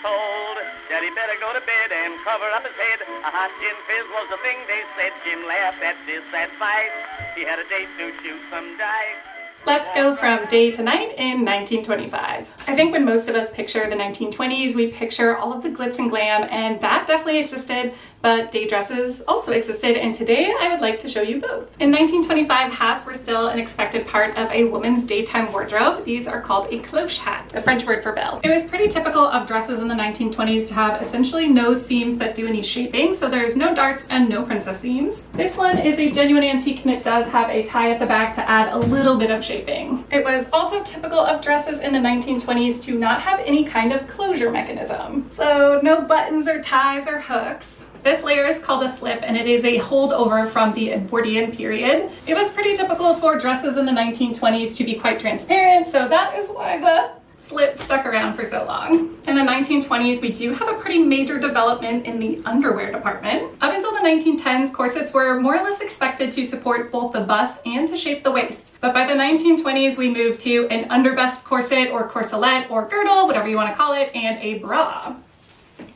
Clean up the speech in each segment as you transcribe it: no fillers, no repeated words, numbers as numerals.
told that he better go to bed and cover up his head. A hot gin fizz was the thing they said. Jim laughed at this advice. He had a date to shoot some dice. Let's go from day to night in 1925. I think when most of us picture the 1920s, we picture all of the glitz and glam, and that definitely existed, but day dresses also existed, and today I would like to show you both. In 1925, hats were still an expected part of a woman's daytime wardrobe. These are called a cloche hat, the French word for belle. It was pretty typical of dresses in the 1920s to have essentially no seams that do any shaping, so there's no darts and no princess seams. This one is a genuine antique, and it does have a tie at the back to add a little bit of shaping. It was also typical of dresses in the 1920s to not have any kind of closure mechanism. So no buttons or ties or hooks. This layer is called a slip, and it is a holdover from the Edwardian period. It was pretty typical for dresses in the 1920s to be quite transparent, so that is why the slip stuck around for so long. In the 1920s, we do have a pretty major development in the underwear department. Up until the 1910s, corsets were more or less expected to support both the bust and to shape the waist. But by the 1920s, we moved to an underbust corset or corselette or girdle, whatever you want to call it, and a bra.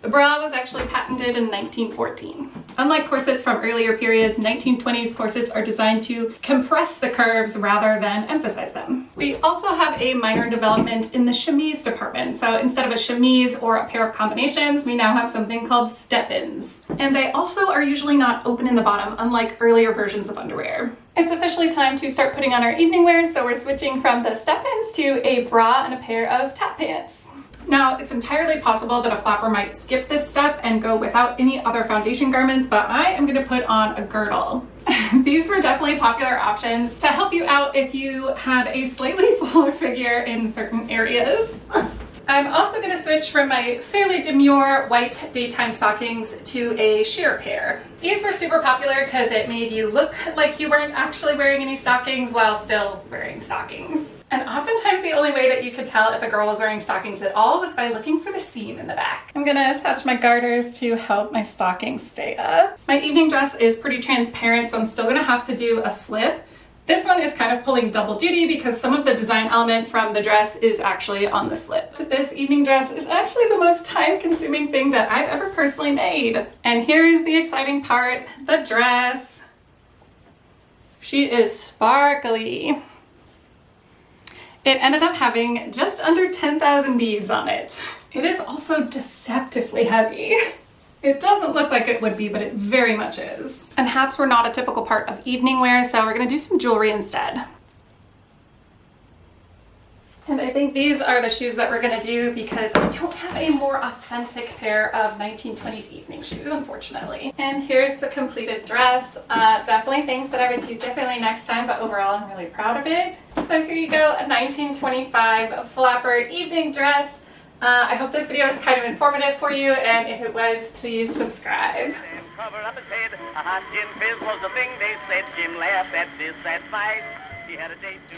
The bra was actually patented in 1914. Unlike corsets from earlier periods, 1920s corsets are designed to compress the curves rather than emphasize them. We also have a minor development in the chemise department. So instead of a chemise or a pair of combinations, we now have something called step-ins. And they also are usually not open in the bottom, unlike earlier versions of underwear. It's officially time to start putting on our evening wear, so we're switching from the step-ins to a bra and a pair of tap pants. Now, it's entirely possible that a flapper might skip this step and go without any other foundation garments, but I am going to put on a girdle. These were definitely popular options to help you out if you had a slightly fuller figure in certain areas. I'm also going to switch from my fairly demure white daytime stockings to a sheer pair. These were super popular because it made you look like you weren't actually wearing any stockings while still wearing stockings. And oftentimes the only way that you could tell if a girl was wearing stockings at all was by looking for the seam in the back. I'm going to attach my garters to help my stockings stay up. My evening dress is pretty transparent, so I'm still going to have to do a slip. This one is kind of pulling double duty because some of the design element from the dress is actually on the slip. This evening dress is actually the most time-consuming thing that I've ever personally made. And here is the exciting part, the dress. She is sparkly. It ended up having just under 10,000 beads on it. It is also deceptively heavy. It doesn't look like it would be, but it very much is. And hats were not a typical part of evening wear, so we're gonna do some jewelry instead. And I think these are the shoes that we're gonna do because I don't have a more authentic pair of 1920s evening shoes, unfortunately. And here's the completed dress. Definitely things that I would do differently next time, but overall I'm really proud of it. So here you go, a 1925 flapper evening dress. I hope this video was kind of informative for you, and if it was, please subscribe. Cover up his head. A hot gin fizz was the thing they said. Jim laughed at this advice. He had a date to